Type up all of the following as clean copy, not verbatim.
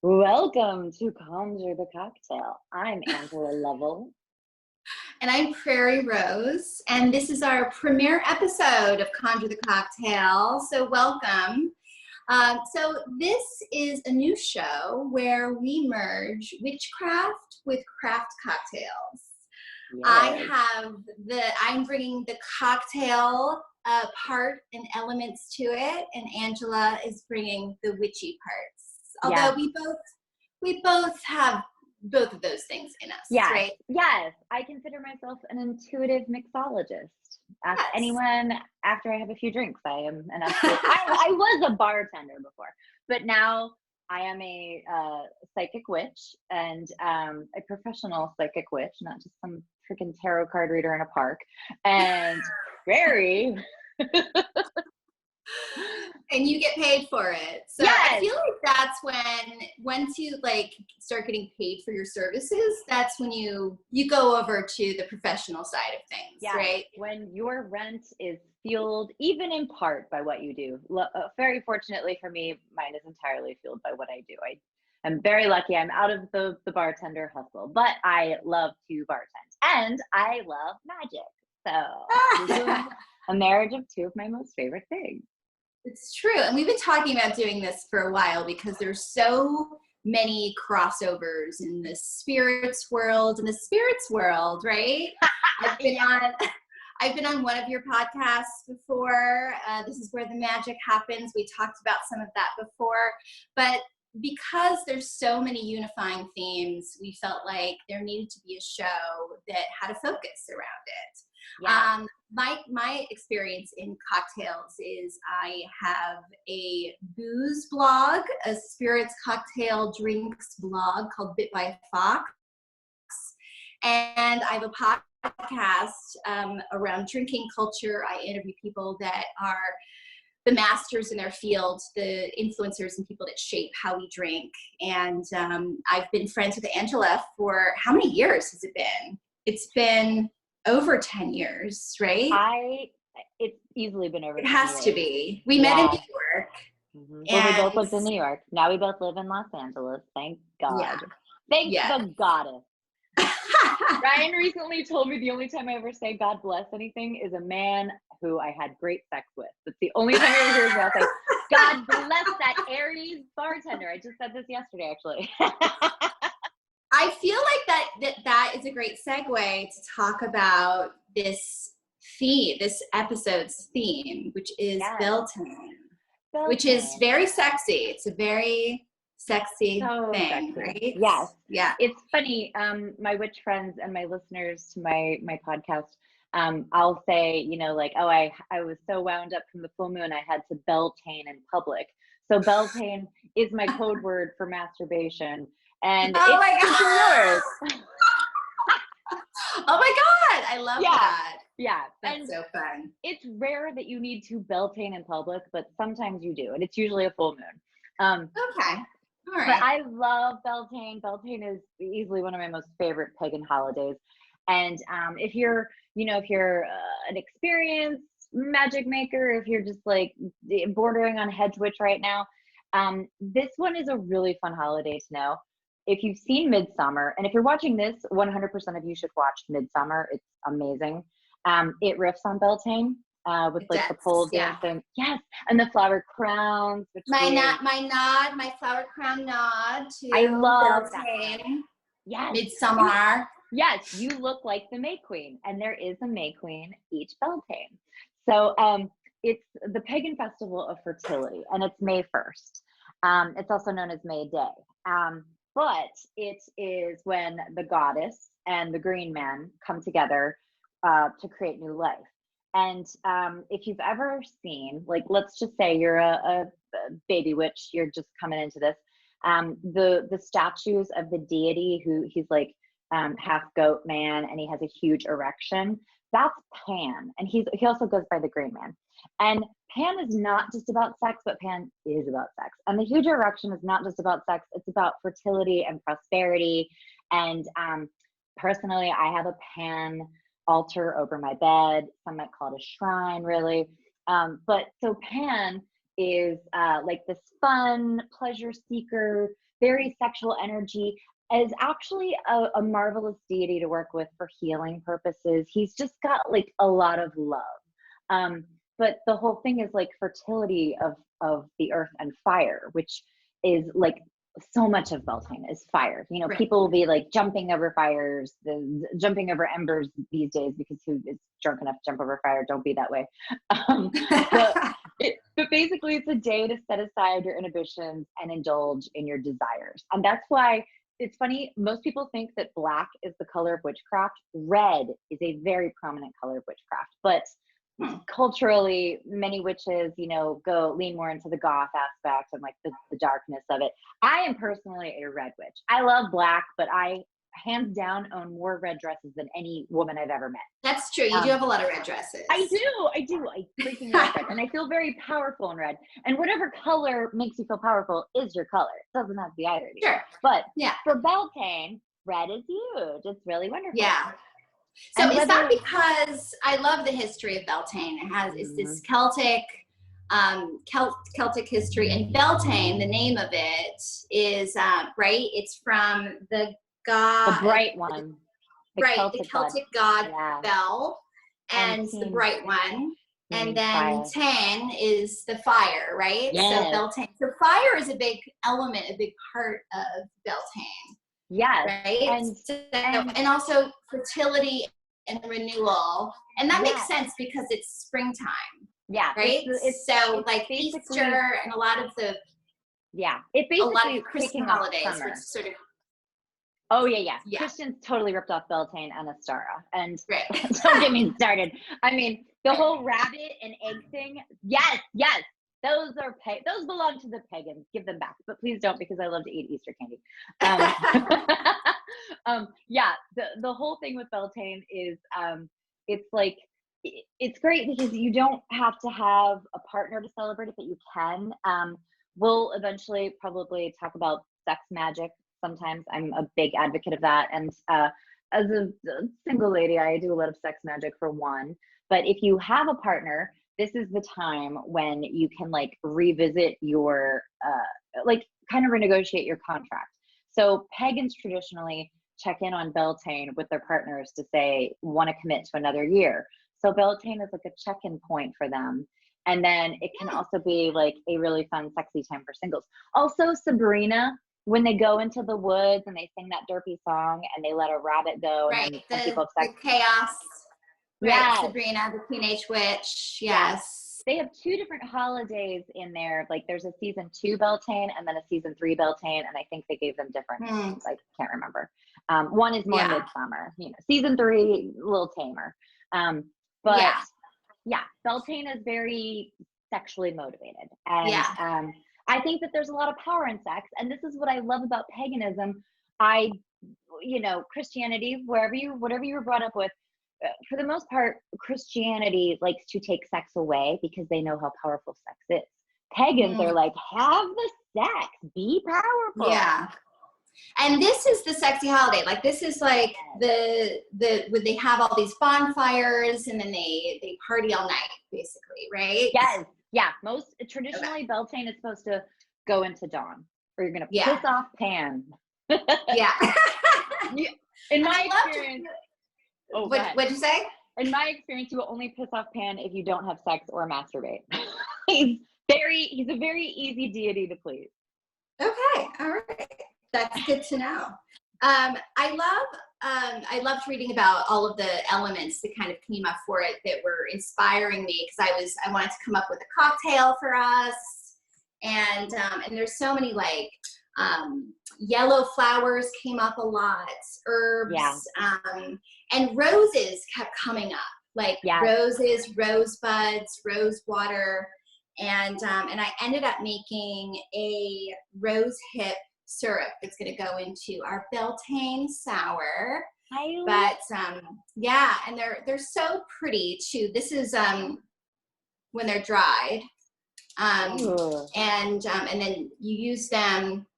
Welcome to Conjure the Cocktail. I'm Angela Lovell. And I'm Prairie Rose, and this is our premiere episode of Conjure the Cocktail, so welcome. So this is a new show where we merge witchcraft with craft cocktails. Yes. I'm bringing the cocktail part and elements to it, and Angela is bringing the witchy parts. Although we both have both of those things in us, right? Yes. I consider myself an intuitive mixologist. Ask Yes. anyone after I have a few drinks. I am an absolute, I was a bartender before, but now I am a psychic witch and a professional psychic witch, not just some freaking tarot card reader in a park. And Prairie. And you get paid for it. So yes. I feel like that's once you start getting paid for your services, that's when you go over to the professional side of things, right? When your rent is fueled, even in part by what you do. Very fortunately for me, mine is entirely fueled by what I do. I'm very lucky. I'm out of the bartender hustle, but I love to bartend and I love magic. So this is a marriage of two of my most favorite things. It's true. And we've been talking about doing this for a while because there's so many crossovers in the spirits world, right? I've been on one of your podcasts before. This is where the magic happens. We talked about some of that before, but because there's so many unifying themes, we felt like there needed to be a show that had a focus around it. Yeah. My experience in cocktails is I have a booze blog, a spirits cocktail drinks blog called Bit by a Fox, and I have a podcast around drinking culture. I interview people that are the masters in their field, the influencers and people that shape how we drink. And I've been friends with Angela for how many years has it been? It's been over 10 years, right? It's easily been over 10 years. It has to be. We met in New York. Mm-hmm. Well, we both lived in New York. Now we both live in Los Angeles. Thank God. Yeah. Thank the goddess. Ryan recently told me the only time I ever say God bless anything is a man who I had great sex with. That's the only time I ever hear about say, God bless that Aries bartender. I just said this yesterday, actually. I feel like that is a great segue to talk about this theme, this episode's theme, which is Beltane, which is very sexy. It's a very sexy thing, right? Yes. Yeah. It's funny. My witch friends and my listeners to my podcast, I'll say, I was so wound up from the full moon, I had to Beltane in public. So Beltane is my code word for masturbation. And oh my God, I love that. Yeah. That's so fun. It's rare that you need to Beltane in public, but sometimes you do, and it's usually a full moon. Okay. All right. But I love Beltane. Beltane is easily one of my most favorite pagan holidays. And if you're an experienced magic maker, if you're just bordering on hedge witch right now, this one is a really fun holiday to know. If you've seen Midsommar, and if you're watching this, 100% of you should watch Midsommar. It's amazing. It riffs on Beltane with the pole dancing. Yes, and the flower crowns. My flower crown nod to I love Beltane. That. Yes. Midsommar. Yes, you look like the May Queen, and there is a May Queen each Beltane. So it's the pagan festival of fertility, and it's May 1st. It's also known as May Day. But it is when the goddess and the green man come together to create new life. And if you've ever seen, let's just say you're a baby witch, you're just coming into this, the statues of the deity he's half goat man and he has a huge erection, that's Pan. And he also goes by the green man. And Pan is not just about sex, but Pan is about sex. And the huge erection is not just about sex, it's about fertility and prosperity. And personally, I have a Pan altar over my bed. Some might call it a shrine, really. But so Pan is like this fun, pleasure seeker, very sexual energy, is actually a marvelous deity to work with for healing purposes. He's just got like a lot of love. But the whole thing is like fertility of the earth and fire, which is like so much of Beltane is fire. You know, Right. people will be like jumping over fires, jumping over embers these days, because who is drunk enough to jump over fire? Don't be that way. But basically, it's a day to set aside your inhibitions and indulge in your desires. And that's why it's funny. Most people think that black is the color of witchcraft. Red is a very prominent color of witchcraft. But culturally, many witches, you know, lean more into the goth aspect and like the darkness of it. I am personally a red witch. I love black, but I hands down own more red dresses than any woman I've ever met. That's true. You do have a lot of red dresses. I do. I freaking love red. And I feel very powerful in red. And whatever color makes you feel powerful is your color. It doesn't have to be either. Sure. But yeah, for Beltane, red is huge. It's really wonderful. Yeah. So is that because I love the history of Beltane? It's this Celtic history, and Beltane, the name of it is right. It's from the god, the bright one, the Celtic god Bel, and the bright one, and then Tan is the fire, right? Yes. So Beltane. So fire is a big element, a big part of Beltane. Yes. Right. And also fertility and renewal. And that makes sense because it's springtime. Yeah. Right. It's so like Easter and a lot of the it basically a lot of Christian holidays, which sort of Christians totally ripped off Beltane and Astara. And don't get me started. I mean, the whole rabbit and egg thing. Yes. Those belong to the pagans. Give them back, but please don't, because I love to eat Easter candy. The whole thing with Beltane is it's like it's great because you don't have to have a partner to celebrate it, but you can. We'll eventually probably talk about sex magic. Sometimes I'm a big advocate of that, and as a single lady, I do a lot of sex magic for one. But if you have a partner, this is the time when you can like revisit your, like kind of renegotiate your contract. So pagans traditionally check in on Beltane with their partners to say, want to commit to another year. So Beltane is like a check-in point for them. And then it can also be like a really fun, sexy time for singles. Also Sabrina, when they go into the woods and they sing that derpy song and they let a rabbit go. Right, and people the chaos. Right, Sabrina, the teenage witch. Yes. They have two different holidays in there. Like there's a season 2 Beltane and then a season 3 Beltane, and I think they gave them different names. I can't remember. One is more Midsommar. You know, season 3 a little tamer. Beltane is very sexually motivated, and I think that there's a lot of power in sex, and this is what I love about paganism. Christianity, whatever you were brought up with. For the most part, Christianity likes to take sex away because they know how powerful sex is. Pagans are like, have the sex, be powerful. Yeah. And this is the sexy holiday. Like this is like when they have all these bonfires and then they party all night, basically, right? Yes. Yeah. Most traditionally Beltane is supposed to go into dawn, or you're gonna piss off Pan. In my experience. What'd you say? In my experience, you will only piss off Pan if you don't have sex or masturbate. He's a very easy deity to please. Okay, all right, that's good to know. I loved reading about all of the elements that kind of came up for it that were inspiring me, because I wanted to come up with a cocktail for us, and there's so many like yellow flowers came up a lot, herbs, and roses kept coming up, like roses, rosebuds, rose water, and I ended up making a rose hip syrup that's going to go into our Beltane Sour. And they're so pretty too. This is when they're dried, and then you use them.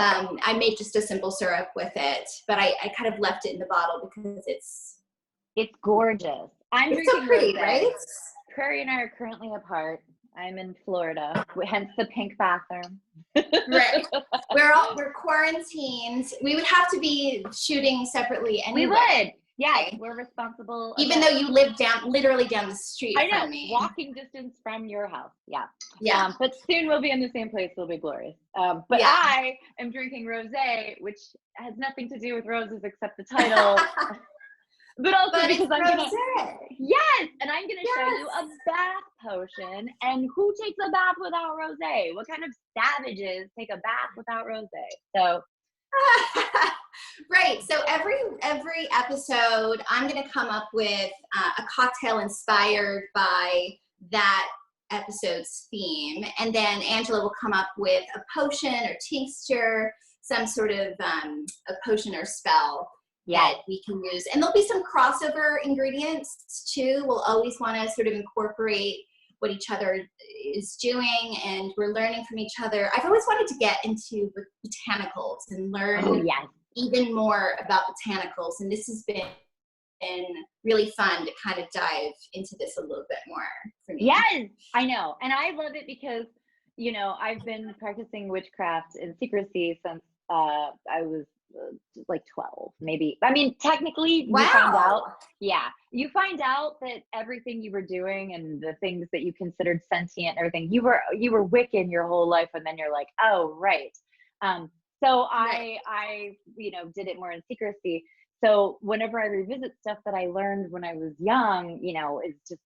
I made just a simple syrup with it, but I kind of left it in the bottle because it's gorgeous. It's so pretty, right? Prairie and I are currently apart. I'm in Florida, hence the pink bathroom. Right. We're quarantined. We would have to be shooting separately anyway. We would. Yeah, we're responsible. Even though you live literally down the street from me. Walking distance from your house. Yeah. Yeah. But soon we'll be in the same place. It'll be glorious. But yeah. I am drinking rosé, which has nothing to do with roses except the title. But also because I'm gonna, yes, and I'm gonna show you a bath potion. And who takes a bath without rosé? What kind of savages take a bath without rosé? So, right. So every episode, I'm gonna come up with a cocktail inspired by that episode's theme, and then Angela will come up with a potion or tincture, some sort of a potion or spell that we can use. And there'll be some crossover ingredients too. We'll always want to sort of incorporate what each other is doing, and we're learning from each other. I've always wanted to get into botanicals and learn even more about botanicals, and this has been really fun to kind of dive into this a little bit more for me. Yes, I know. And I love it because, you know, I've been practicing witchcraft in secrecy since I was like 12, maybe. I mean, technically, you find out that everything you were doing and the things that you considered sentient and everything, you were Wiccan your whole life, and then you're like, oh, right. So I you know, did it more in secrecy. So whenever I revisit stuff that I learned when I was young, you know,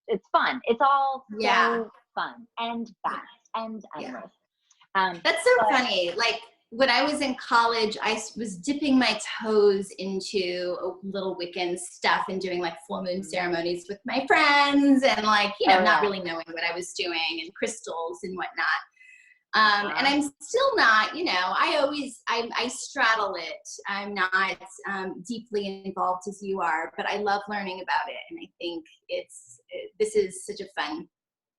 it's fun. It's all so fun and fast and endless. That's so funny. Like, when I was in college, I was dipping my toes into a little Wiccan stuff and doing like full moon ceremonies with my friends, and like, you know, not really knowing what I was doing, and crystals and whatnot. And I'm still not, you know, I straddle it. I'm not deeply involved as you are, but I love learning about it. And I think this is such a fun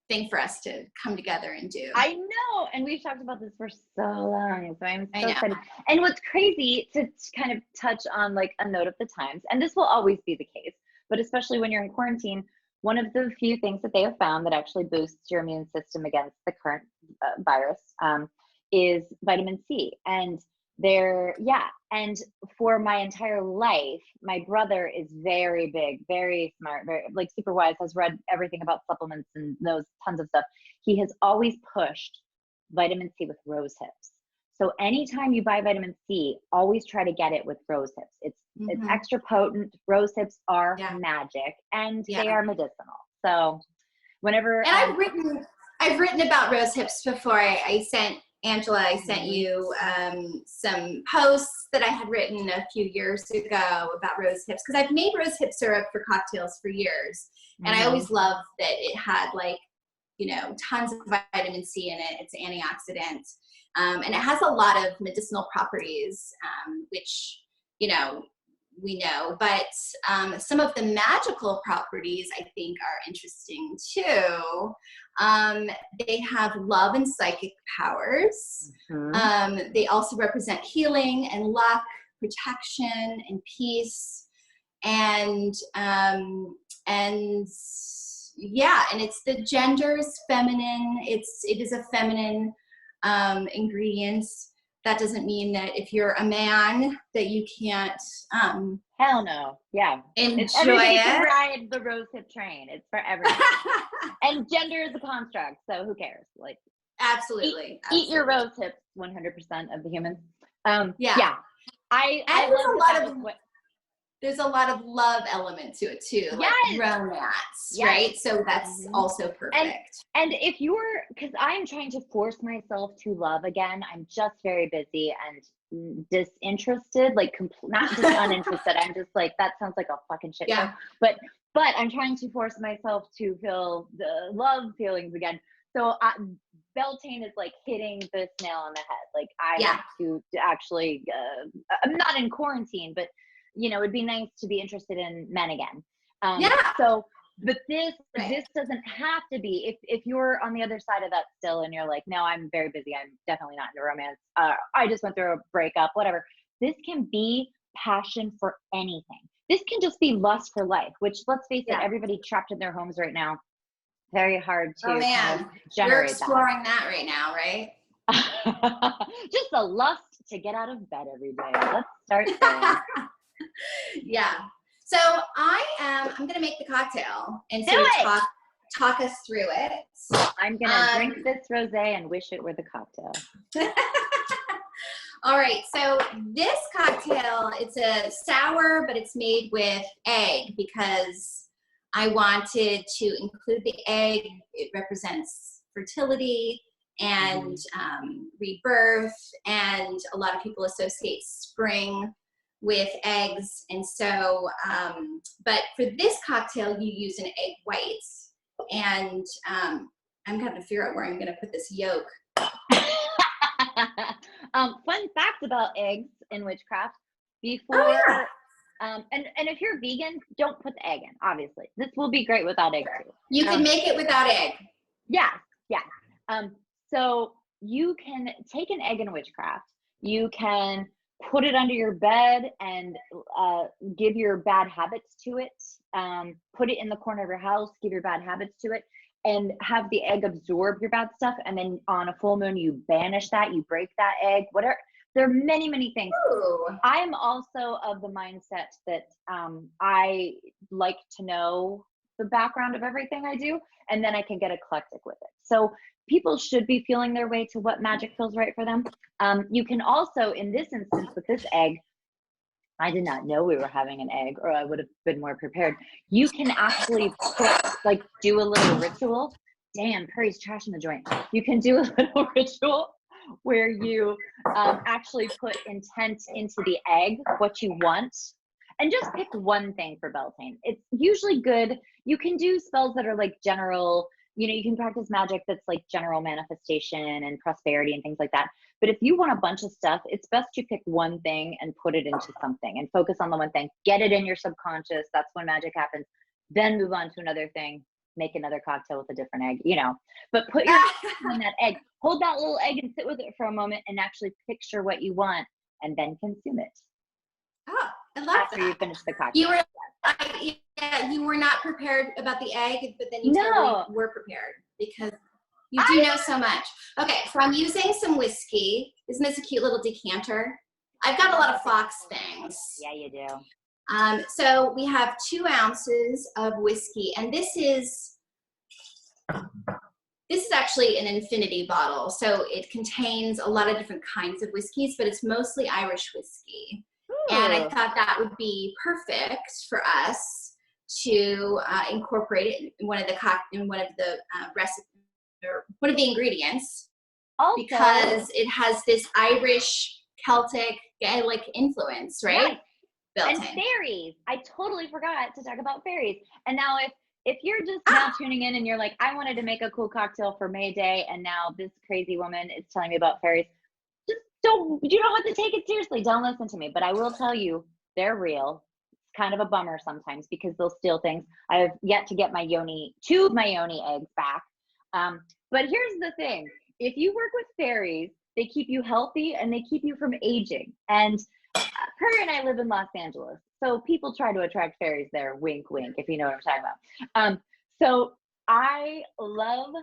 thing for us to come together and do. I know, and we've talked about this for so long, so I'm so excited. And what's crazy, to kind of touch on like a note of the times, and this will always be the case, but especially when you're in quarantine, one of the few things that they have found that actually boosts your immune system against the current virus is vitamin C. And and for my entire life, my brother is very big, very smart, very like super wise, has read everything about supplements and knows tons of stuff. He has always pushed vitamin C with rose hips. So anytime you buy vitamin C, always try to get it with rose hips. It's extra potent. Rose hips are magic, and they are medicinal. So whenever I've written about rose hips before. I sent Angela, I sent you some posts that I had written a few years ago about rose hips, because I've made rose hip syrup for cocktails for years. And I always loved that it had, like, you know, tons of vitamin C in it. It's antioxidant. And it has a lot of medicinal properties, which, you know, we know, but some of the magical properties I think are interesting too. They have love and psychic powers. They also represent healing and luck, protection and peace, and it's the gender's feminine. It is a feminine ingredient. That doesn't mean that if you're a man that you can't hell no. Everybody can ride the rose hip train. It's for everyone. And gender is a construct, so who cares? Like, absolutely. Eat your rose hips, 100% of the humans. I love there's a lot of love element to it too, like romance, right? So that's also perfect. And if you're, because I'm trying to force myself to love again, I'm just very busy and disinterested, like not just uninterested. I'm just like, that sounds like a fucking shit show. But I'm trying to force myself to feel the love feelings again. So Beltane is like hitting this nail on the head. Like I have to actually, I'm not in quarantine, but you know, it'd be nice to be interested in men again. So, but this doesn't have to be, if you're on the other side of that still and you're like, no, I'm very busy, I'm definitely not into romance, I just went through a breakup, whatever. This can be passion for anything. This can just be lust for life, which, let's face it, everybody trapped in their homes right now very hard to Oh man, we're generate exploring that right now, right? Just the lust to get out of bed every day. Let's start there. Yeah. So I'm gonna make the cocktail and Do sort of it! talk us through it. I'm gonna drink this rosé and wish it were the cocktail. All right, so this cocktail, it's a sour, but it's made with egg because I wanted to include the egg. It represents fertility and rebirth, and a lot of people associate spring with eggs. And so, but for this cocktail, you use an egg white. And I'm gonna figure out where I'm gonna put this yolk. Fun fact about eggs in witchcraft, before, and if you're vegan, don't put the egg in, obviously. This will be great without egg too. You can make it without egg. Yeah. So you can take an egg in witchcraft, you can put it under your bed and give your bad habits to it, put it in the corner of your house, give your bad habits to it, and have the egg absorb your bad stuff. And then on a full moon, you banish that, you break that egg, whatever. There are many, many things. Ooh. I am also of the mindset that I like to know the background of everything I do, and then I can get eclectic with it. So people should be feeling their way to what magic feels right for them. You can also, in this instance with this egg, I did not know we were having an egg, or I would have been more prepared. You can actually do a little ritual. Damn, Prairie's trash in the joint. You can do a little ritual where you actually put intent into the egg, what you want, and just pick one thing for Beltane. It's usually good. You can do spells that are like general, you can practice magic that's like general manifestation and prosperity and things like that. But if you want a bunch of stuff, it's best to pick one thing and put it into something and focus on the one thing. Get it in your subconscious. That's when magic happens. Then move on to another thing. Make another cocktail with a different egg, But put your in that egg. Hold that little egg and sit with it for a moment and actually picture what you want and then consume it. Oh, I love after that. You finish the cocktail. You were not prepared about the egg, but then you No. totally were prepared because you do know so much. Okay, so I'm using some whiskey. Isn't this a cute little decanter? I've got a lot of fox things. Yeah, you do. So we have 2 ounces of whiskey, and this is actually an infinity bottle. So it contains a lot of different kinds of whiskeys, but it's mostly Irish whiskey. Ooh. And I thought that would be perfect for us to incorporate it in one of the recipes, or one of the ingredients, also, because it has this Irish Celtic Gaelic influence, right? Yes. And fairies. I totally forgot to talk about fairies. And now if you're just now tuning in and you're like, I wanted to make a cool cocktail for May Day, and now this crazy woman is telling me about fairies, you don't have to take it seriously. Don't listen to me. But I will tell you, they're real. It's kind of a bummer sometimes because they'll steal things. I have yet to get 2 of my yoni eggs back. But here's the thing. If you work with fairies, they keep you healthy and they keep you from aging. And Prairie and I live in Los Angeles, so people try to attract fairies there. Wink, wink, if you know what I'm talking about. So I love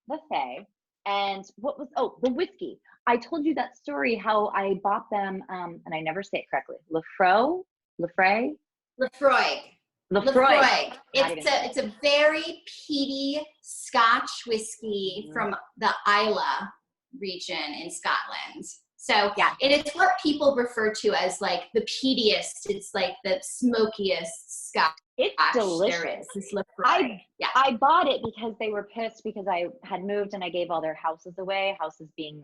the fae. And the whiskey. I told you that story how I bought them, and I never say it correctly. Lefroy. It's a very peaty Scotch whiskey from the Islay region in Scotland. So yeah, and it's what people refer to as like the peatiest. It's like the smokiest Scotch. It's delicious. I bought it because they were pissed because I had moved and I gave all their houses away. Houses being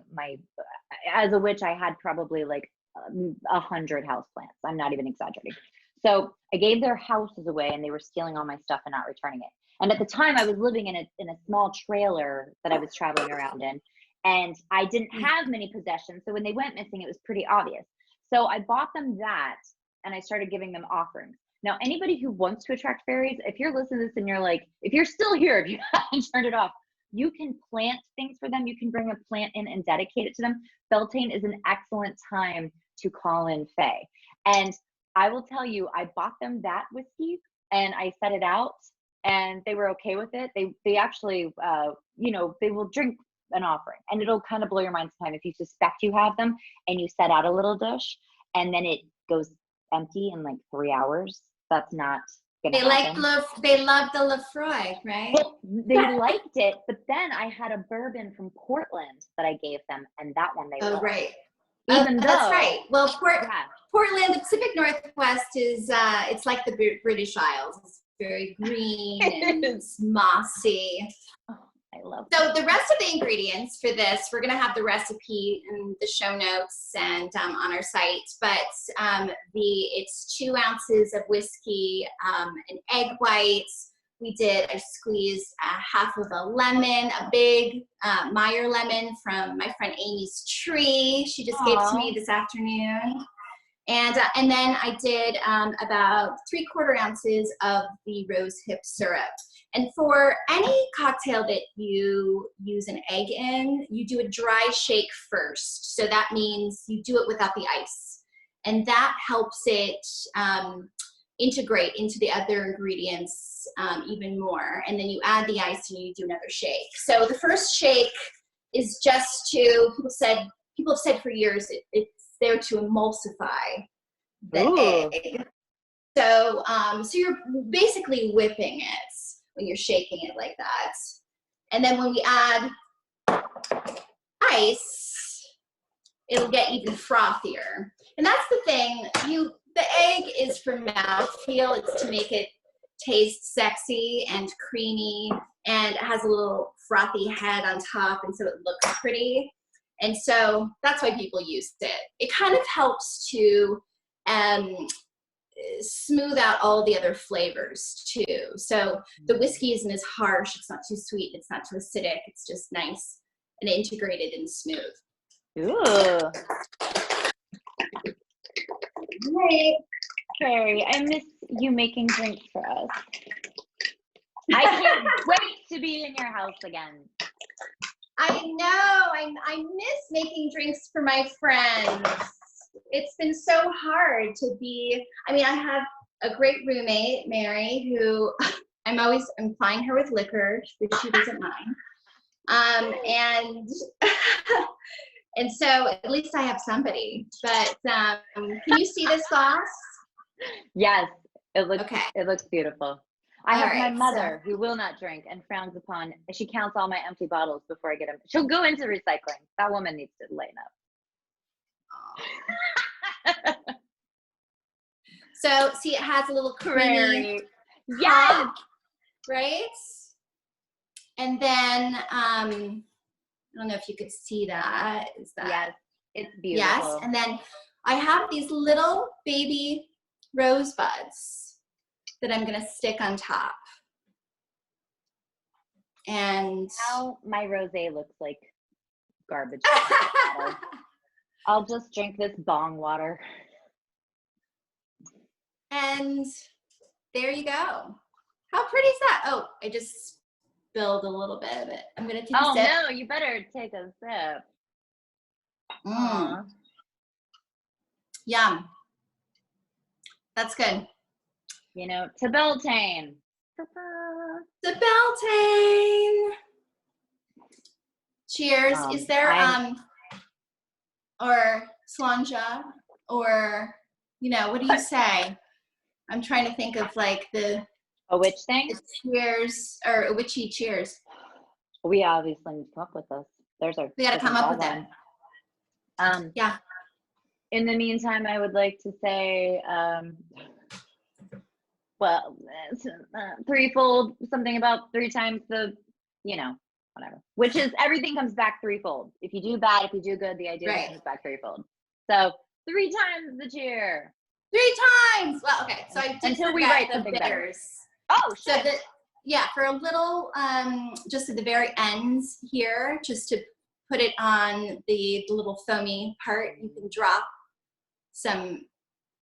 as a witch, I had probably like 100 houseplants. I'm not even exaggerating. So I gave their houses away and they were stealing all my stuff and not returning it. And at the time I was living in a small trailer that I was traveling around in, and I didn't have many possessions. So when they went missing, it was pretty obvious. So I bought them that and I started giving them offerings. Now, anybody who wants to attract fairies, if you're listening to this and you're like, if you're still here, if you haven't turned it off, you can plant things for them. You can bring a plant in and dedicate it to them. Beltane is an excellent time to call in fae. And I will tell you, I bought them that whiskey and I set it out and they were okay with it. They actually, you know, they will drink an offering, and it'll kind of blow your mind sometimes if you suspect you have them and you set out a little dish and then it goes empty in like 3 hours. That's not gonna happen. They love the Lefroy, right? Well, they liked it, but then I had a bourbon from Portland that I gave them, and that one they loved. Right. Even though that's right. Well, yeah. Portland, the Pacific Northwest is it's like the British Isles. It's very green and mossy. Oh, I love So the rest of the ingredients for this, we're going to have the recipe in the show notes and on our site. But it's 2 ounces of whiskey, an egg white. I squeezed half of a lemon, a big Meyer lemon from my friend Amy's tree. She just gave it to me this afternoon. And then I did about 3/4 ounces of the rose hip syrup. And for any cocktail that you use an egg in, you do a dry shake first. So that means you do it without the ice. And that helps it integrate into the other ingredients even more. And then you add the ice and you do another shake. So the first shake is just to, people have said for years, it's there to emulsify the egg. So, so you're basically whipping it when you're shaking it like that. And then when we add ice, it'll get even frothier. And that's the thing, the egg is for mouthfeel. It's to make it taste sexy and creamy, and it has a little frothy head on top, and so it looks pretty. And so that's why people use it. It kind of helps to smooth out all the other flavors too. So the whiskey isn't as harsh, it's not too sweet, it's not too acidic, it's just nice and integrated and smooth. Ooh. Right. Prairie, I miss you making drinks for us. I can't wait to be in your house again. I know. I miss making drinks for my friends. It's been so hard to be, I have a great roommate, Mary, who I'm plying her with liquor, which she doesn't mind. And so at least I have somebody. But can you see this sauce? Yes, it looks beautiful. I have my mother so, who will not drink and frowns upon, she counts all my empty bottles before I get them. She'll go into recycling. That woman needs to lighten up. So see, it has a little creamy yes, right? And then I don't know if you could see that. Is that yes, it's beautiful. Yes, and then I have these little baby rosebuds that I'm gonna stick on top. And now my rosé looks like garbage. I'll just drink this bong water. And there you go. How pretty is that? Oh, I just spilled a little bit of it. I'm gonna take a sip. Oh no, you better take a sip. Yum. That's good. You know, to Beltane. The Beltane. Cheers. Is there or Slanja, or what do you say? I'm trying to think of like a witch thing. Cheers, or a witchy cheers. We obviously need to come up with this. We got to come up with that. Yeah. In the meantime, I would like to say, threefold, something about 3 times the, whatever. Which is everything comes back threefold. If you do bad, if you do good, the idea comes back threefold. So 3 times the cheer. 3 times. Well, okay. So I did until we write the something bitters. Better. Oh, shit. So for a little, just at the very ends here, just to put it on the little foamy part, you can drop some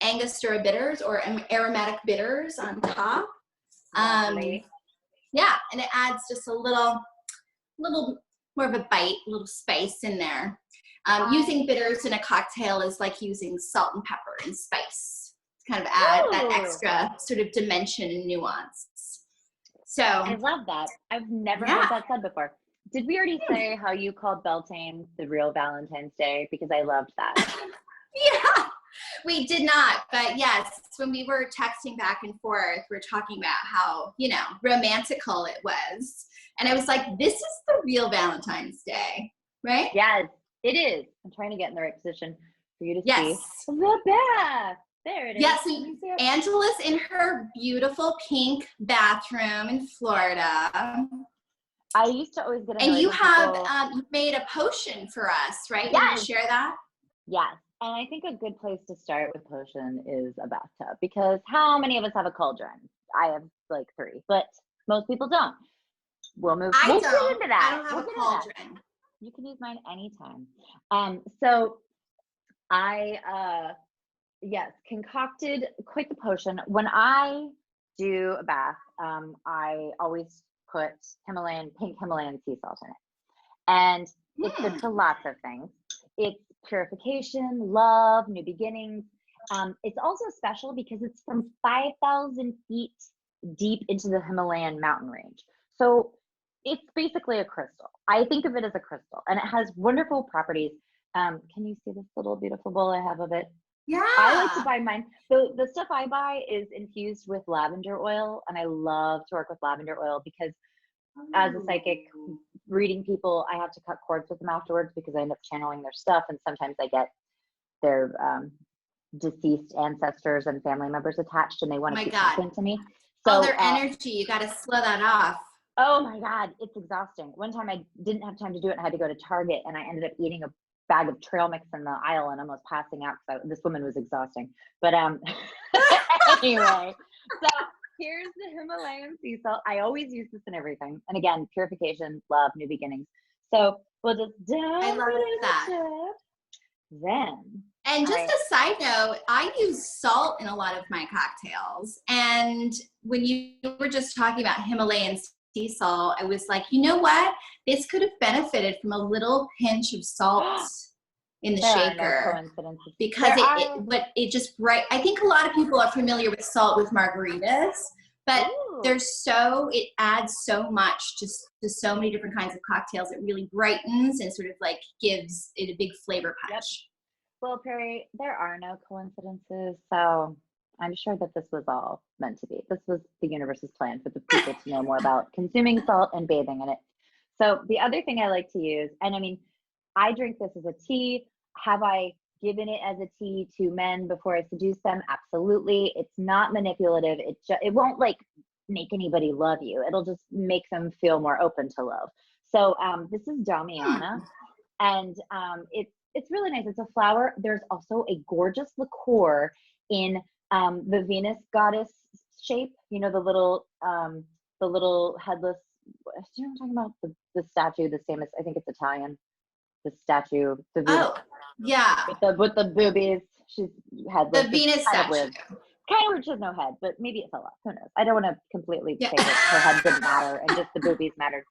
Angostura bitters or aromatic bitters on top. Yeah, and it adds just a little more of a bite, a little spice in there. Using bitters in a cocktail is like using salt and pepper and spice to kind of add that extra sort of dimension and nuance. So I love that. I've never heard that said before. Did we already say how you called Beltane the real Valentine's Day? Because I loved that. Yeah, we did not, but yes, when we were texting back and forth, we were talking about how, you know, romantical it was. And I was like, this is the real Valentine's Day, right? Yes, it is. I'm trying to get in the right position for you to see the bath. There it is. Yes, Angela's in her beautiful pink bathroom in Florida. I used to always get and you have made a potion for us, right? Yes. You want to share that? Yes. And I think a good place to start with potion is a bathtub, because how many of us have a cauldron? I have like 3, but most people don't. We'll get into that. I don't have a cauldron. You can use mine anytime. So I concocted quite the potion. When I do a bath, I always put pink Himalayan sea salt in it. And it's good for lots of things. It's purification, love, new beginnings. It's also special because it's from 5,000 feet deep into the Himalayan mountain range. So it's basically a crystal. I think of it as a crystal, and it has wonderful properties. Can you see this little beautiful bowl I have of it? Yeah. I like to buy mine. The stuff I buy is infused with lavender oil, and I love to work with lavender oil because as a psychic reading people, I have to cut cords with them afterwards because I end up channeling their stuff, and sometimes I get their deceased ancestors and family members attached, and they want to keep something to me. So all their energy, you got to slow that off. Oh my God, it's exhausting. One time I didn't have time to do it, and I had to go to Target, and I ended up eating a bag of trail mix in the aisle and almost passing out because this woman was exhausting. But anyway, so here's the Himalayan sea salt. I always use this in everything. And again, purification, love, new beginnings. So we'll just I love that. Then. And just a side note, I use salt in a lot of my cocktails. And when you were just talking about Himalayan sea salt, I was like, you know what? This could have benefited from a little pinch of salt in the shaker. Because it just I think a lot of people are familiar with salt with margaritas, but it adds so much to so many different kinds of cocktails. It really brightens and sort of like gives it a big flavor punch. Yep. Well, Prairie, there are no coincidences, so I'm sure that this was all meant to be. This was the universe's plan for the people to know more about consuming salt and bathing in it. So the other thing I like to use, and I mean, I drink this as a tea. Have I given it as a tea to men before I seduce them? Absolutely. It's not manipulative. It won't like make anybody love you. It'll just make them feel more open to love. So this is Damiana, and it's really nice. It's a flower. There's also a gorgeous liqueur in the Venus goddess shape. You know, the little headless. Do you know what I'm talking about? The statue, the same as, I think it's Italian. The statue. The Venus, yeah. With the boobies. She's headless. The Venus statue. Kind of weird. She has no head, but maybe it fell off. Who knows? I don't want to completely say that her head didn't matter and just the boobies mattered.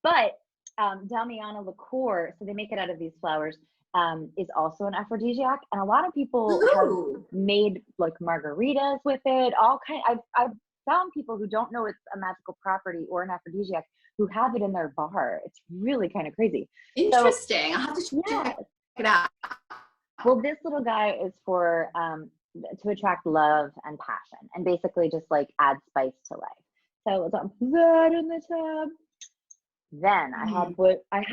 But Damiana liqueur, so they make it out of these flowers, is also an aphrodisiac, and a lot of people have made like margaritas with it. I've found people who don't know it's a magical property or an aphrodisiac who have it in their bar. It's really kind of crazy. Interesting. I'll have to check it out. Well, this little guy is for to attract love and passion, and basically just like add spice to life. So we'll dump that in the tub. Then I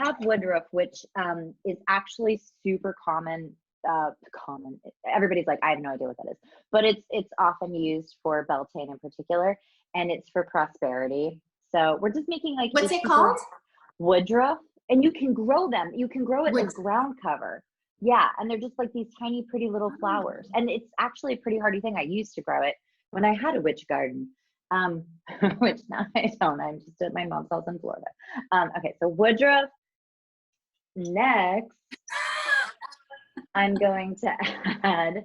have woodruff, which is actually super common. Everybody's like, I have no idea what that is, but it's often used for Beltane in particular, and it's for prosperity. So we're just making like, what's it called? Woodruff, and you can grow them. You can grow it as ground cover. Yeah, and they're just like these tiny, pretty little flowers, and it's actually a pretty hardy thing. I used to grow it when I had a witch garden. Which now I don't. I'm just at my mom's house in Florida. Okay, so woodruff. Next, I'm going to add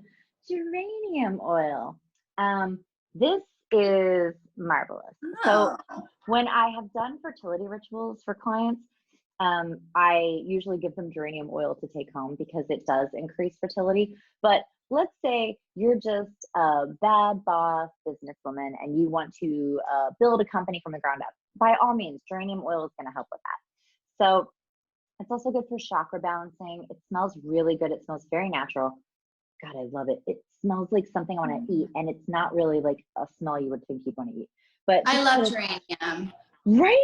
geranium oil. This is marvelous. So when I have done fertility rituals for clients, I usually give them geranium oil to take home because it does increase fertility. But let's say you're just a bad boss businesswoman and you want to build a company from the ground up. By all means, geranium oil is going to help with that. So it's also good for chakra balancing. It smells really good. It smells very natural. God, I love it. It smells like something I want to eat, and it's not really like a smell you would think you'd want to eat. But I love geranium. Right?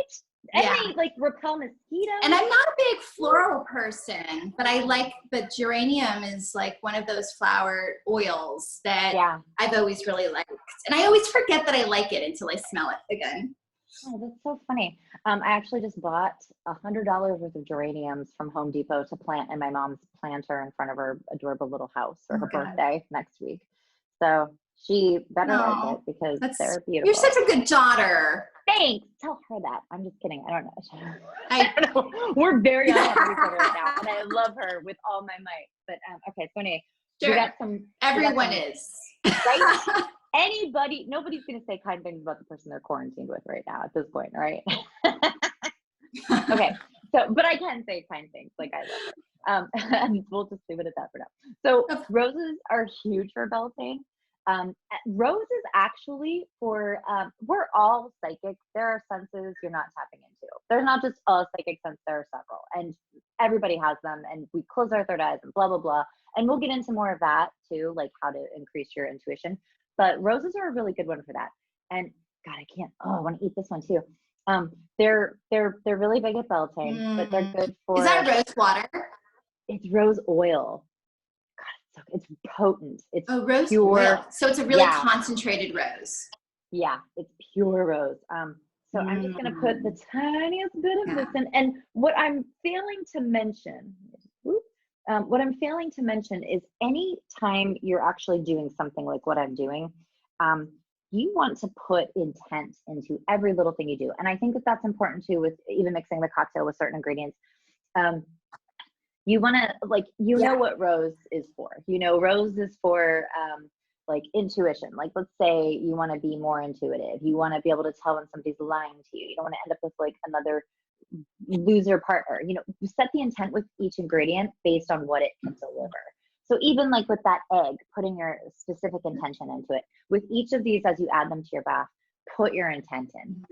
Yeah. And they like repel mosquitoes. And I'm not a big floral person, but geranium is like one of those flower oils that I've always really liked. And I always forget that I like it until I smell it again. Oh, that's so funny. I actually just bought $100 worth of geraniums from Home Depot to plant in my mom's planter in front of her adorable little house for her birthday next week. So she better like it because they're beautiful. You're such a good daughter. Thanks. Tell her that. I'm just kidding. I don't know. I don't know. We're very on top of each other right now, and I love her with all my might. But okay, so anyway, sure. We got some. Everyone is. Right? Nobody's going to say kind things about the person they're quarantined with right now at this point, right? Okay, so, but I can say kind things, like I love her. And we'll just leave it at that for now. So roses are huge for Beltane. Roses actually we're all psychic. There are senses you're not tapping into. There's not just a psychic sense, there are several. And everybody has them, and we close our third eyes and blah, blah, blah. And we'll get into more of that too, like how to increase your intuition. But roses are a really good one for that. And God, I want to eat this one too. They're really big at Beltane, but they're good for. Is that rose water? It's rose oil. God, it's potent. It's rose pure. Oil. So it's a really concentrated rose. Yeah, it's pure rose. So I'm just gonna put the tiniest bit of this in. And what I'm failing to mention, is any time you're actually doing something like what I'm doing, you want to put intent into every little thing you do. And I think that that's important too, with even mixing the cocktail with certain ingredients. You want to know what rose is for. Rose is for like intuition. Like, let's say you want to be more intuitive. You want to be able to tell when somebody's lying to you. You don't want to end up with like another loser partner. You set the intent with each ingredient based on what it can deliver. So even like with that egg, putting your specific intention into it. With each of these, as you add them to your bath, put your intent in.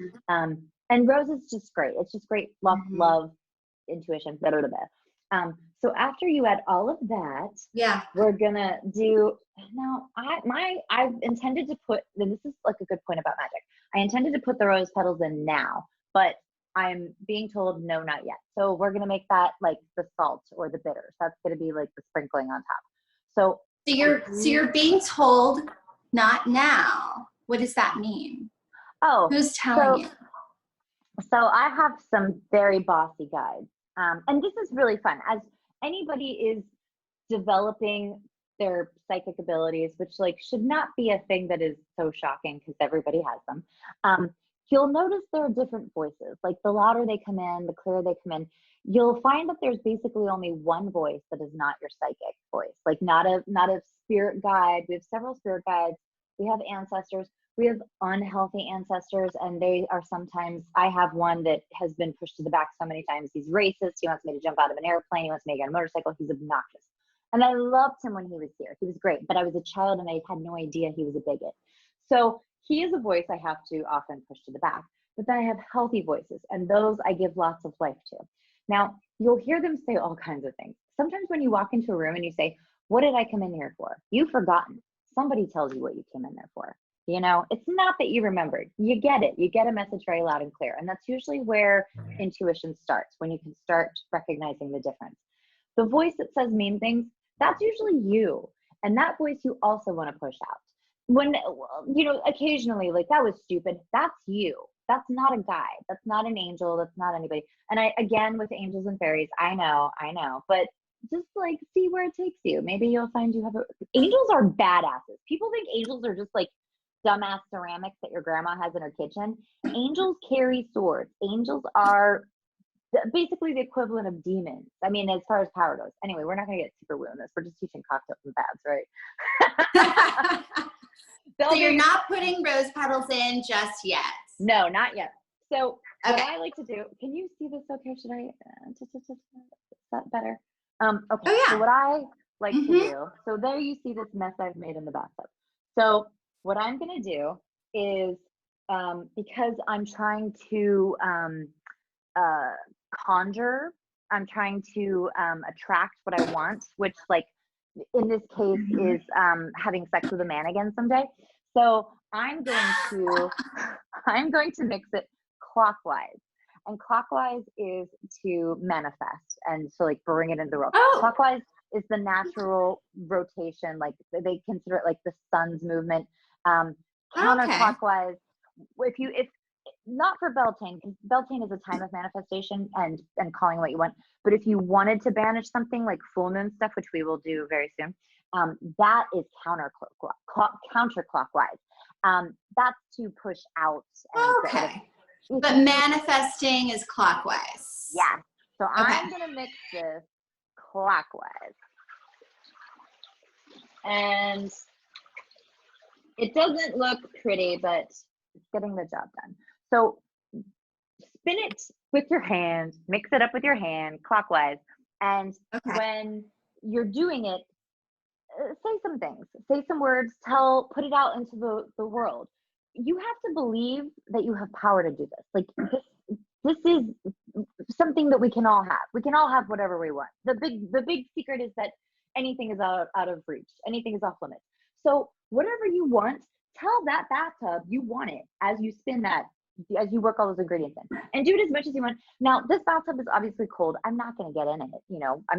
And rose is just great. It's just great luck, love, intuition, blah, blah, blah. So after you add all of that, we're gonna do now. I've intended to put, and this is like a good point about magic. I intended to put the rose petals in now, but I'm being told no, not yet. So we're gonna make that like the salt or the bitters. That's gonna be like the sprinkling on top. So you're being told not now. What does that mean? Oh, who's telling you? So I have some very bossy guides. And this is really fun. As anybody is developing their psychic abilities, which like should not be a thing that is so shocking because everybody has them. You'll notice there are different voices. Like the louder they come in, the clearer they come in. You'll find that there's basically only one voice that is not your psychic voice. Like not a spirit guide. We have several spirit guides. We have ancestors. We have unhealthy ancestors, and they are sometimes, I have one that has been pushed to the back so many times. He's racist. He wants me to jump out of an airplane. He wants me to get on a motorcycle. He's obnoxious. And I loved him when he was here. He was great, but I was a child and I had no idea he was a bigot. So he is a voice I have to often push to the back. But then I have healthy voices, and those I give lots of life to. Now, you'll hear them say all kinds of things. Sometimes when you walk into a room and you say, what did I come in here for? You've forgotten. Somebody tells you what you came in there for. It's not that you remembered. You get it. You get a message very loud and clear. And that's usually where intuition starts, when you can start recognizing the difference. The voice that says mean things, that's usually you. And that voice you also want to push out. When, occasionally, like, that was stupid. That's you. That's not a guide. That's not an angel. That's not anybody. And again, with angels and fairies, I know. But just like see where it takes you. Maybe you'll find you have angels are badasses. People think angels are just like dumbass ceramics that your grandma has in her kitchen. Angels carry swords. Angels are basically the equivalent of demons. I mean, as far as power goes. Anyway, we're not going to get super woo on this. We're just teaching cocktails and baths, right? So you're not putting rose petals in just yet. No, not yet. So what Okay. I like to do, can you see this okay? Should I, is that better? Okay, Oh so yeah. what I like to Mm-hmm. do, so there you see this mess I've made in the bathtub. So what I'm gonna do is, because I'm trying to uh, conjure, I'm trying to attract what I want, which like in this case is having sex with a man again someday. So I'm going to I'm going to mix it clockwise. And clockwise is to manifest and to like bring it into the world. Oh. Clockwise is the natural rotation, like they consider it like the sun's movement. Okay. Counterclockwise, if not for Beltane, because Beltane is a time of manifestation and calling what you want. But if you wanted to banish something like full moon stuff, which we will do very soon, that is counterclockwise. That's to push out and get rid of. Okay. But manifesting is clockwise. Yeah. So Okay. I'm gonna mix this clockwise, and it doesn't look pretty, but it's getting the job done. So spin it with your hand, mix it up with your hand clockwise, and when you're doing it, say some things, say some words, put it out into the world. You have to believe that you have power to do this. Like this is something that we can all have. We can all have whatever we want. The big secret is that anything is out of reach. Anything is off limits. So whatever you want, tell that bathtub you want it as you spin that, as you work all those ingredients in, and do it as much as you want. Now this bathtub is obviously cold. I'm not going to get in it. You know, I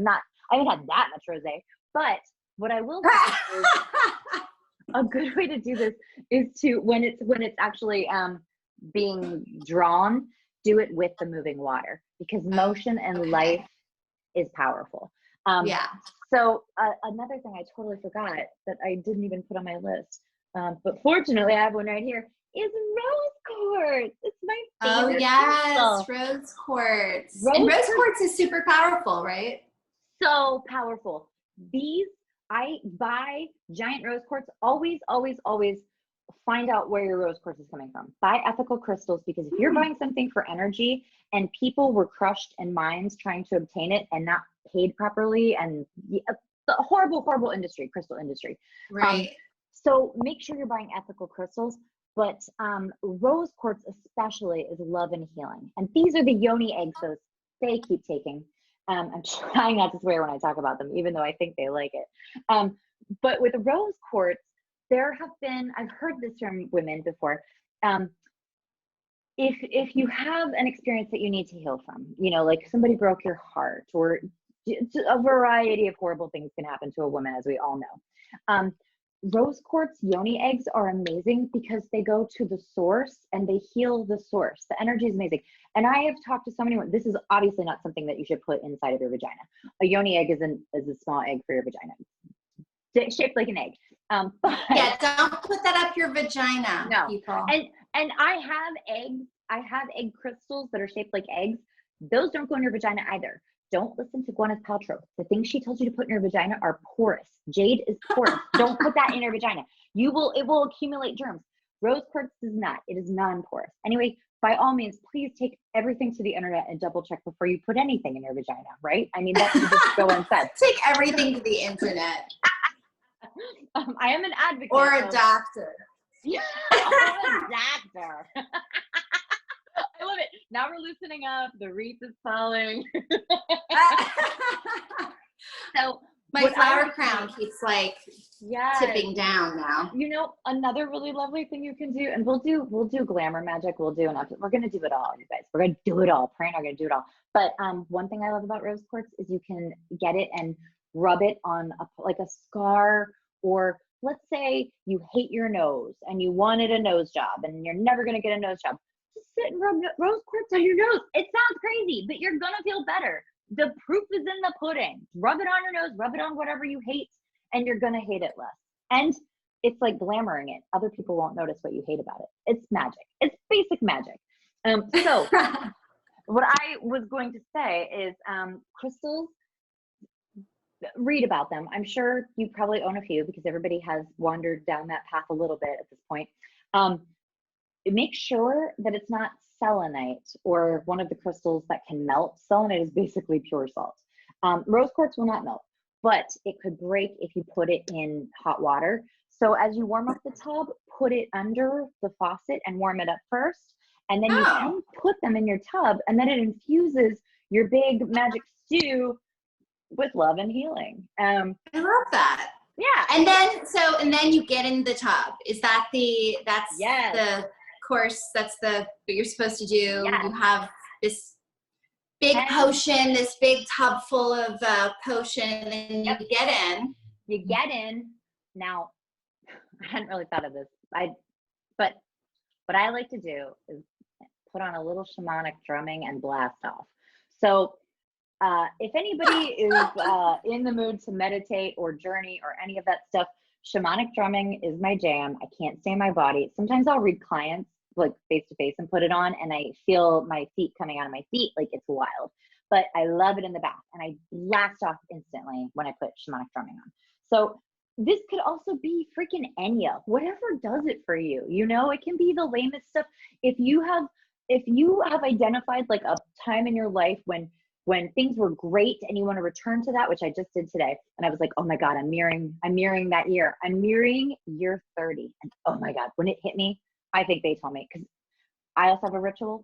haven't had that much rosé, but what I will say is a good way to do this is to, when it's actually being drawn, do it with the moving water, because motion and life is powerful. Yeah. So another thing I totally forgot that I didn't even put on my list, but fortunately I have one right here, is rose quartz. It's my favorite. Oh yes, crystal. rose quartz. And rose quartz is super powerful, right? So powerful. I buy giant rose quartz. Always find out where your rose quartz is coming from. Buy ethical crystals, because if you're buying something for energy and people were crushed in minds trying to obtain it and not paid properly, and the horrible industry, crystal industry. Right. So make sure you're buying ethical crystals. But rose quartz especially is love and healing. And these are the yoni eggs those they keep taking. I'm trying not to swear when I talk about them, even though I think they like it. But with rose quartz, I've heard this from women before. If you have an experience that you need to heal from, you know, like somebody broke your heart, or a variety of horrible things can happen to a woman, as we all know. Rose quartz yoni eggs are amazing because they go to the source and they heal the source. The energy is amazing. And I have talked to so many women. This is obviously not something that you should put inside of your vagina. A yoni egg is a small egg for your vagina. It's shaped like an egg. But yeah, don't put that up your vagina, no. people. And I have eggs. I have egg crystals that are shaped like eggs. Those don't go in your vagina either. Don't listen to Gwyneth Paltrow. The things she tells you to put in your vagina are porous. Jade is porous. Don't put that in your vagina. It will accumulate germs. Rose quartz does not. It is non-porous. Anyway, by all means, please take everything to the internet and double check before you put anything in your vagina, right? I mean, that should just go unsaid. Take everything to the internet. I am an advocate. Or a doctor. Yeah, or a doctor. I love it. Now we're loosening up. The wreath is falling. So my flower crown keeps like tipping down now. You know, another really lovely thing you can do, and we'll do glamour magic. We're gonna do it all, you guys. We're gonna do it all. Praying are gonna do it all. But one thing I love about rose quartz is you can get it and rub it on like a scar, or let's say you hate your nose and you wanted a nose job and you're never gonna get a nose job. Just sit and rub rose quartz on your nose. It sounds crazy, but you're gonna feel better. The proof is in the pudding. Rub it on your nose, rub it on whatever you hate, and you're gonna hate it less. And it's like glamoring it. Other people won't notice what you hate about it. It's magic. It's basic magic. So what I was going to say is crystals, read about them. I'm sure you probably own a few because everybody has wandered down that path a little bit at this point. Make sure that it's not selenite, or one of the crystals that can melt. Selenite is basically pure salt. Rose quartz will not melt, but it could break if you put it in hot water. So as you warm up the tub, put it under the faucet and warm it up first. And then you can put them in your tub, and then it infuses your big magic stew with love and healing. I love that. Yeah. And then you get in the tub. Is that that's the course, that's what you're supposed to do? Yes. You have this big potion, this big tub full of potion, and then you get in. You get in. Now, I hadn't really thought of this. But what I like to do is put on a little shamanic drumming and blast off. So if anybody is in the mood to meditate or journey or any of that stuff, shamanic drumming is my jam. I can't stay in my body. Sometimes I'll read clients like face to face and put it on, and I feel my feet coming out of my feet. Like, it's wild, but I love it in the bath, and I blast off instantly when I put shamanic drumming on. So this could also be freaking Enya, whatever does it for you. You know, it can be the lamest stuff. If you have identified like a time in your life when things were great and you want to return to that, which I just did today, and I was like, oh my God, I'm nearing that year. I'm nearing year 30. And oh my God, when it hit me, I think they told me, because I also have a ritual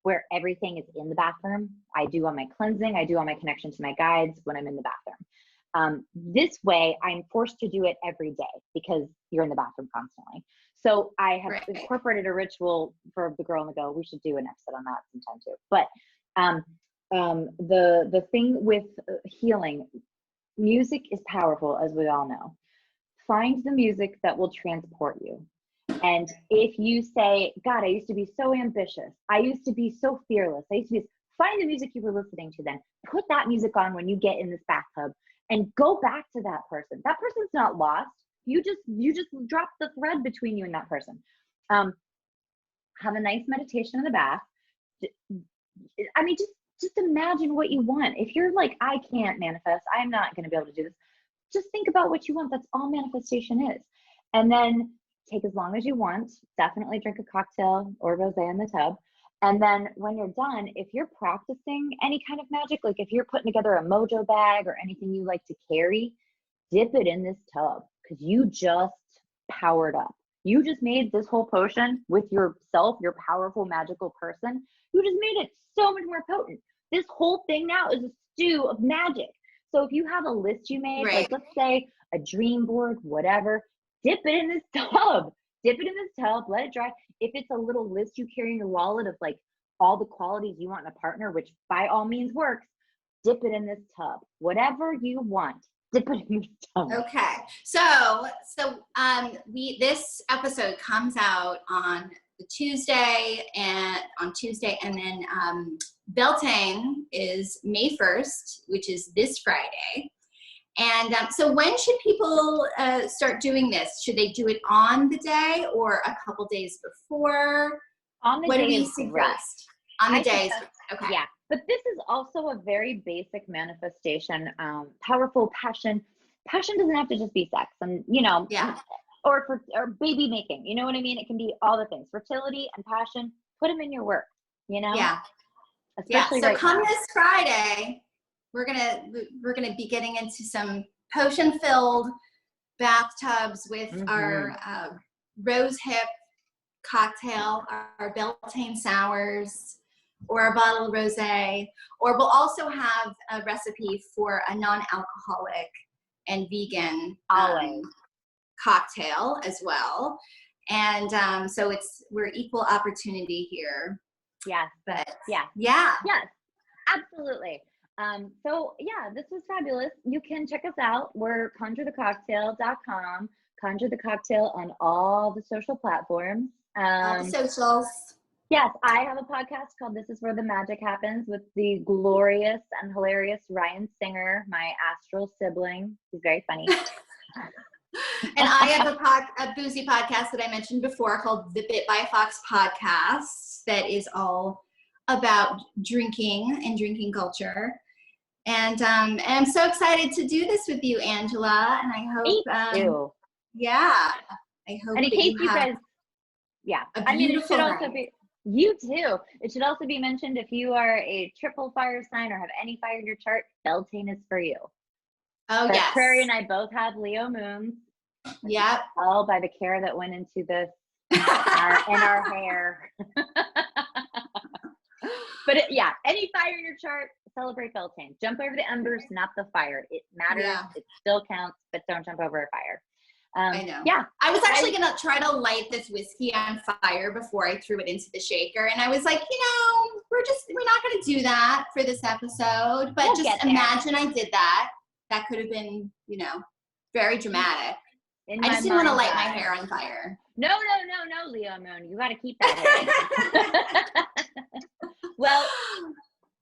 where everything is in the bathroom. I do all my cleansing, I do all my connection to my guides when I'm in the bathroom. This way, I'm forced to do it every day because you're in the bathroom constantly. So I have incorporated a ritual for the girl on the go. We should do an episode on that sometime too. But the thing with healing, music is powerful, as we all know. Find the music that will transport you. And if you say, God, I used to be so ambitious, I used to be so fearless, find the music you were listening to then. Put that music on when you get in this bathtub and go back to that person. That person's not lost. You just drop the thread between you and that person. Have a nice meditation in the bath. I mean, just imagine what you want. If you're like, I can't manifest, I'm not going to be able to do this, just think about what you want. That's all manifestation is. And then take as long as you want. Definitely drink a cocktail or rosé in the tub. And then when you're done, if you're practicing any kind of magic, like if you're putting together a mojo bag or anything you like to carry, dip it in this tub, because you just powered up. You just made this whole potion with yourself, your powerful magical person. You just made it so much more potent. This whole thing now is a stew of magic. So if you have a list you made, like let's say a dream board, whatever, dip it in this tub. Dip it in this tub, let it dry. If it's a little list you carry in your wallet of like all the qualities you want in a partner, which by all means works, dip it in this tub. Whatever you want, dip it in this tub. Okay. So this episode comes out on Tuesday, and then Beltane is May 1st, which is this Friday. And so when should people start doing this? Should they do it on the day or a couple days before? On the what day do you is suggest? On the days. Okay. Yeah. But this is also a very basic manifestation, powerful passion. Passion doesn't have to just be sex, and or baby making. You know what I mean? It can be all the things. Fertility and passion. Put them in your work. You know. Yeah. Especially So right come now. this Friday. We're gonna be getting into some potion-filled bathtubs with our rose hip cocktail, our Beltane Sours, or a bottle of rosé, or we'll also have a recipe for a non-alcoholic and vegan cocktail as well. And so we're equal opportunity here. Yes, but yes, absolutely. So yeah, this was fabulous. You can check us out. We're CONJURETheCocktail.com. Conjure the Cocktail on all the social platforms. All the socials. Yes, I have a podcast called This Is Where the Magic Happens with the glorious and hilarious Ryan Singer, my astral sibling. He's very funny. And I have a boozy podcast that I mentioned before called the Bit by a Fox podcast that is all about drinking and drinking culture. And I'm so excited to do this with you, Angela. And I hope, Me too. Yeah, I hope. And in case you guys, it should also You too. It should also be mentioned if you are a triple fire sign or have any fire in your chart, Beltane is for you. Oh, but yes. Prairie and I both have Leo moons. Yep. All by the care that went into this in our hair. But yeah, any fire in your chart, celebrate Beltane. Jump over the embers, not the fire. It matters. Yeah. It still counts, but don't jump over a fire. I know. Yeah. I was actually going to try to light this whiskey on fire before I threw it into the shaker. And I was like, we're not going to do that for this episode. But we'll just imagine I did that. That could have been, very dramatic. I just didn't want to light my hair on fire. No, Leo moon. You got to keep that hair. Well,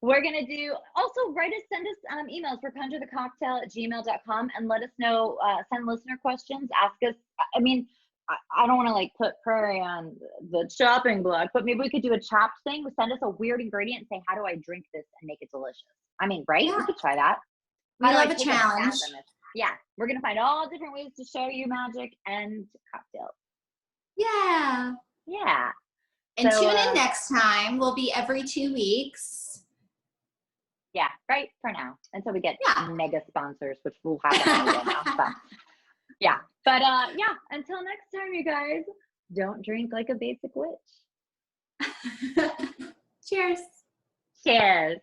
we're going to do, also send us emails for conjurethecocktail@gmail.com and let us know, send listener questions, ask us. I mean, I don't want to put Prairie on the chopping block, but maybe we could do a chopped thing. Send us a weird ingredient and say, how do I drink this and make it delicious? I mean, right? Yeah. We could try that. We love a challenge. Yeah. We're going to find all different ways to show you magic and cocktails. Yeah. Yeah. And tune in next time. We'll be every 2 weeks. Yeah, right for now. Until we get mega sponsors, which will happen now. So. Yeah. But until next time, you guys, don't drink like a basic witch. Cheers. Cheers.